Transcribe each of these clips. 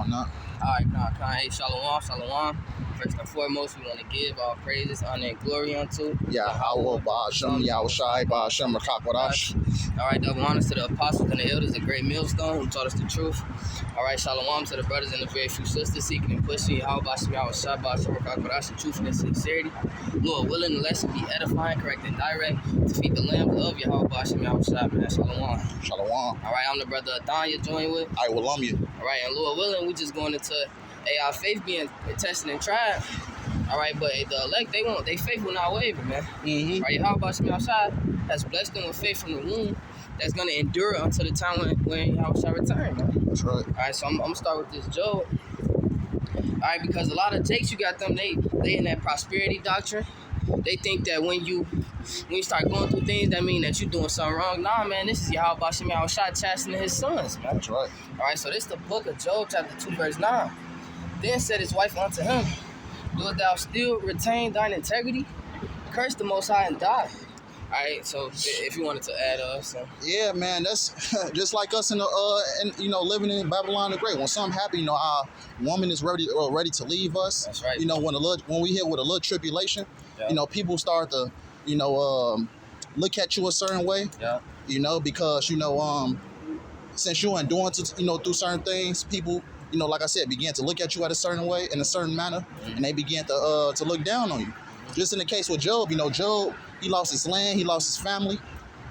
on now. Alright, Khan. Hey, Shalom. First and foremost, we want to give all praises, honor, and glory unto Yahweh, Ba'ashem, Yahushai, Ba'ashem, Rakakwadash. Alright, double honors to the apostles and the elders, the great millstone who taught us the truth. Alright, Shalom to the brothers and the very few sisters seeking and pushing Yahweh, Ba'ashem, Ba'ashem, Rakakwadash, truthfulness and sincerity. Lord willing, the lesson be edifying, correct, and direct to feed the lambs of Yahweh, Ba'ashem, Yahushai, man. Shalom. Shalom. Alright, I'm the brother Adanya joined with. I will you. Alright, and Lord willing, we just going into our faith being tested and tried. Alright, but the elect, they faith will not waver, man. Mm-hmm. Right, Yahweh Ba'ashem outside has blessed them with faith from the womb that's gonna endure until the time when Yahweh shall return, man. That's right. Alright, so I'm gonna start with this Job. Alright, because a lot of Jakes, you got them, they in that prosperity doctrine. They think that when you start going through things, that mean that you're doing something wrong. Nah, man, this is Yahweh Ba'ashem Yahushai chastening his sons, man. That's right. Alright, so this is the book of Job, chapter 2, verse 9. Then said his wife unto him, Dost thou still retain thine integrity? Curse the Most High and die. Alright, so if you wanted to add some. Yeah, man, that's just like us in the living in Babylon the Great. When something happens, our woman is ready to leave us. That's right. When we hit with a little tribulation, yeah. People start to, look at you a certain way. Yeah. Because since you're enduring through certain things, people, like I said, began to look at you at a certain way, in a certain manner, and they began to look down on you. Just in the case with Job, Job, he lost his land, he lost his family,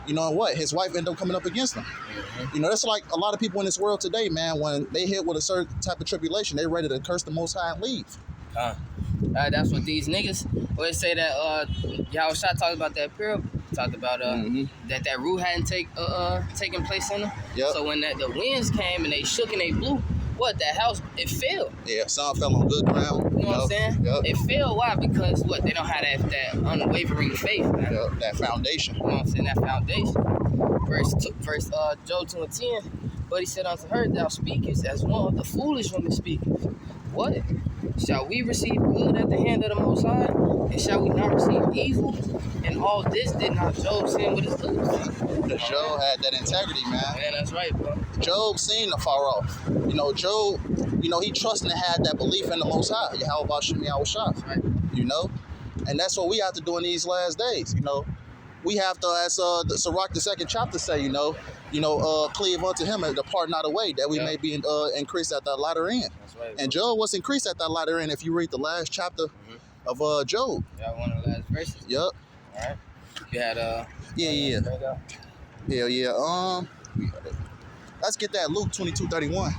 and what? His wife ended up coming up against him. Mm-hmm. That's like a lot of people in this world today, man. When they hit with a certain type of tribulation, they ready to curse the Most High and leave. That's what these niggas always say that Yahushua talked about that parable. Talked about that root hadn't taken place in them. Yep. So when the winds came and they shook and they blew, that house, it fell. Yeah, some fell on good ground. You know what I'm saying? Yep. It fell. Why? Because they don't have that unwavering faith, man. Yep, that foundation. You know what I'm saying? That foundation. Verse Job 2 and 10. But he said unto her, Thou speakest as one of the foolish women speaketh. What? Shall we receive good at the hand of the Most High? And shall we not receive evil? And all this did not Job sin with his lips. Because Job had that integrity, man. Man, that's right, bro. Job seen the far off. Job, he trusted and had that belief in the Most High. Yahweh Ba'ashem Yahushai. That's right. And that's what we have to do in these last days. We have to, as the Sirach, the second chapter say, cleave unto him and depart not away, that we may be increased at the latter end. That's right. And Job was increased at that latter end if you read the last chapter of Job. Yeah, one of the last verses. Yep. All right. You had Yeah. Let's get that Luke 22:31.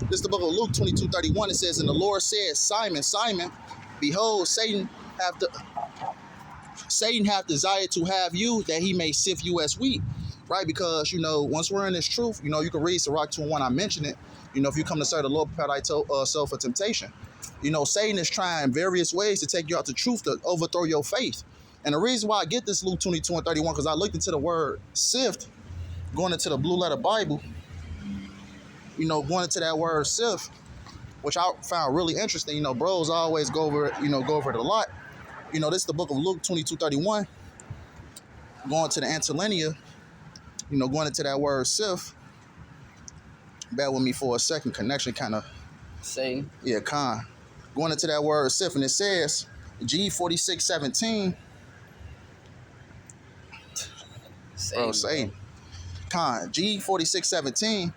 This is the book of Luke 22:31. It says, And the Lord said, Simon, Simon, behold, Satan hath desired to have you, that he may sift you as wheat. Right? Because, once we're in this truth, you can read Sirach 2:1. I mentioned it. If you come to serve the Lord, prepare thyself for temptation. Satan is trying various ways to take you out the truth to overthrow your faith. And the reason why I get this Luke 22:31, because I looked into the word sift, going into the Blue Letter Bible, going into that word sift, which I found really interesting. Bros always go over it a lot. This is the book of Luke 22:31. Going to the Interlinear, going into that word sift. Bear with me for a second. Connection kind of. Satan. Yeah, going into that word sift, and it says G46:17. Satan. G46:17.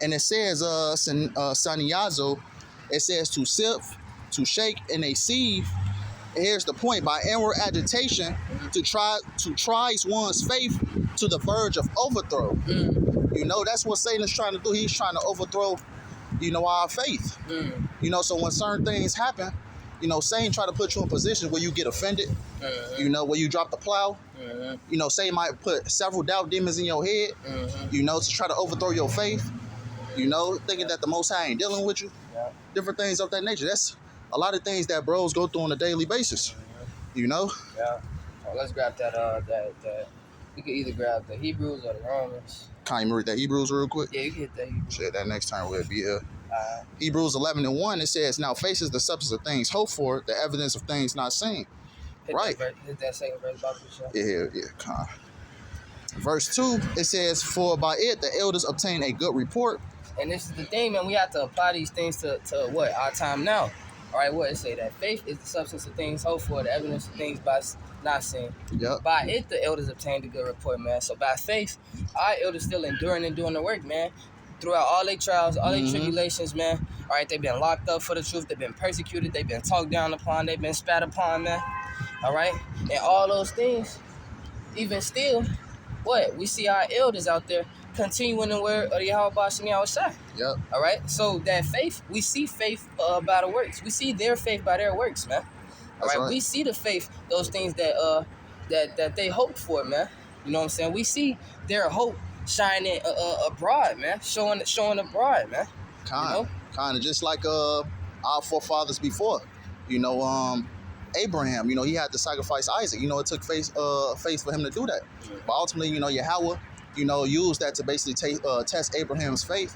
And it says, Saniazo, it says to sift, to shake, and a sieve. And here's the point: by inward agitation, to try one's faith to the verge of overthrow. That's what Satan is trying to do. He's trying to overthrow, our faith. So when certain things happen, Satan try to put you in positions where you get offended. Where you drop the plow. Satan might put several doubt demons in your head. To try to overthrow your faith. Thinking that the Most High ain't dealing with you. Yeah. Different things of that nature. That's a lot of things that bros go through on a daily basis. Yeah. Oh, let's grab that. We could either grab the Hebrews or the Romans. Can you read that Hebrews real quick? Yeah, you can hit that Hebrews. Shit, that next time we'll be here. Hebrews 11:1, it says, Now faith is the substance of things hoped for, the evidence of things not seen. Hit right. Hit that second verse, Bible. Yeah. Verse 2, it says, "For by it the elders obtain a good report." And this is the thing, man. We have to apply these things to what? Our time now. All right, what it say? That faith is the substance of things hoped for, the evidence of things by not seen. Yep. By it, the elders obtained a good report, man. So by faith, our elders still enduring and doing the work, man. Throughout all their trials, all their tribulations, man. All right, they've been locked up for the truth. They've been persecuted. They've been talked down upon. They've been spat upon, man. All right, and all those things, even still, what? We see our elders out there continuing the word of Yahweh Bashim Yahushua. Yep. All right, so that faith, we see faith by the works. We see their faith by their works, man. All That's right, right. we see the faith, those things that that they hoped for, man. You know what I'm saying? We see their hope shining abroad, man, showing abroad, man. Kind of just like our forefathers before. You know, Abraham. You know, he had to sacrifice Isaac. You know, it took faith for him to do that. But ultimately, you know, Yahweh, you know, used that to basically test Abraham's faith.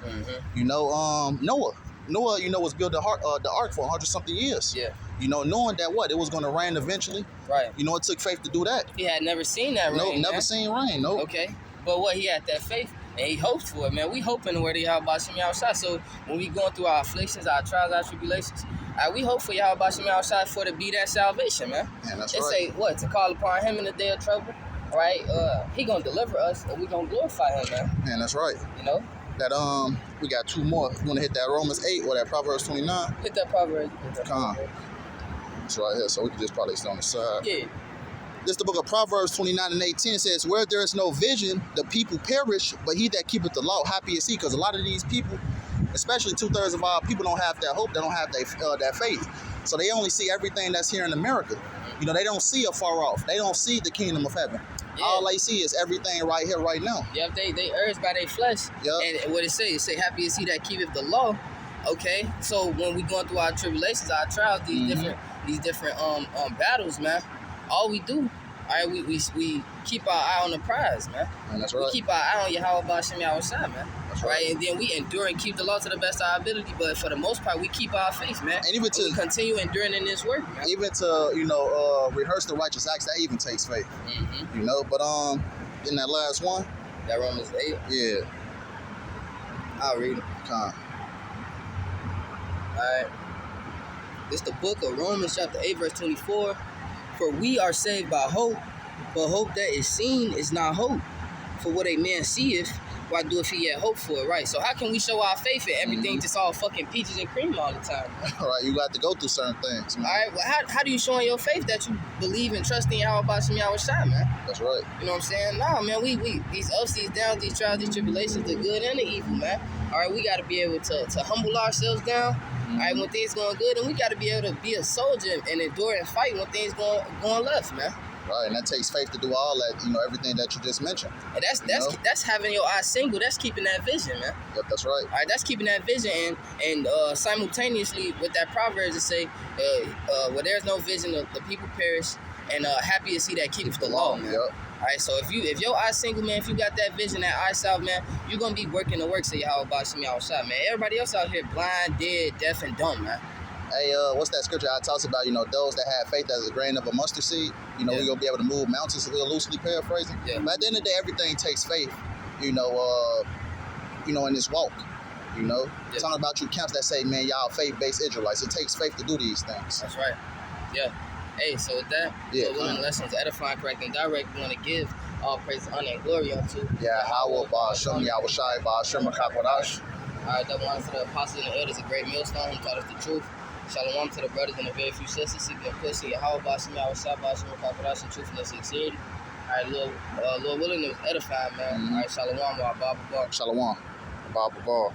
You know, Noah, you know, was built the ark for 100-something years. Yeah. You know, knowing that it was going to rain eventually. Right. You know, it took faith to do that. He had never seen that rain. Nope, never man. seen rain. Nope. Okay. But what, he had that faith, and he hoped for it, man. We hoping the word of Yahweh Bashim Yahushua. So when we going through our afflictions, our trials, our tribulations, we hope for Yahweh Bashim Yahushua for to be that salvation, man. Man, that's It right. say what? To call upon him in the day of trouble, right? He gonna deliver us, and we gonna glorify him, man. Man, that's right. You know? That we got two more. You want to hit that Romans 8 or that Proverbs 29? Hit that proverb. Come on. It's right here, so we can just probably stay on the side. Yeah. This is the book of Proverbs 29:18. It says, "Where there is no vision, the people perish, but he that keepeth the law, happy is he." Because a lot of these people, especially 2/3 of our people, don't have that hope. They don't have that faith. So they only see everything that's here in America. You know, they don't see afar off. They don't see the kingdom of heaven. Yeah. All they see is everything right here, right now. Yep, they urged by their flesh. Yep. And what it say, happy is he that keepeth the law. Okay, so when we going through our tribulations, our trials, these different battles, man, all we do, all right, we keep our eye on the prize, man. And that's We right. keep our eye on Yahweh Bashim Yahushua, man. That's Right, and then we endure and keep the law to the best of our ability, but for the most part, we keep our faith, man. And even we continue enduring in this work, man. Even to, you know, rehearse the righteous acts, that even takes faith. You know, but in that last one, That Romans 8, yeah, I'll read it. con. Alright. This the book of Romans chapter 8 verse 24. For we are saved by hope, but hope that is seen is not hope. For what a man seeth, why doeth he yet hope for it? Right. So how can we show our faith and everything just all fucking peaches and cream all the time? All right, you got to go through certain things, man. Alright, well, how do you show in your faith that you believe and trust in Yahweh Bashim Yahushua, man? That's right. You know what I'm saying? Nah, man, we these ups, these downs, these trials, these tribulations, the good and the evil, man. All right, we got to be able to humble ourselves down. All right, when things going good, and we got to be able to be a soldier and endure and fight when things going left, man. Right, and that takes faith to do all that, you know, everything that you just mentioned. And that's having your eyes single. That's keeping that vision, man. Yep, that's right. All right, that's keeping that vision, and simultaneously with that Proverbs, it say, where there's no vision, the people perish, and happy is he that keepeth the law, man. Yep. All right, so if your eye single, man, if you got that vision, that eyesight, man, you're gonna be working the works of Yahweh Bashim Yahushua, man. Everybody else out here blind, dead, deaf, and dumb, man. Hey, what's that scripture I talks about? You know, those that have faith as a grain of a mustard seed. You know, we're gonna be able to move mountains. Loosely paraphrasing. Yeah. But at the end of the day, everything takes faith. You know, in this walk. You know, talking about you camps that say, man, y'all faith-based Israelites. It takes faith to do these things. That's right. Yeah. Hey, so with that, learning lessons, edifying, correct, and direct, we want to give all praise, honor, and glory unto Yahweh Ba'ashem Yahushai Ba'ashem Makakwadash. All right, that one to the apostles and elders, a great millstone who taught us the truth. Shalom to the brothers and the very few sisters seeking and pushing Yahweh Ba'ashem Yahushai Ba'ashem Makakwadash, and truthfulness and sincerity. All right, Lord willing, it was edifying, man. All right, Shalom, Baba Bar. Shalom. Baba Bar.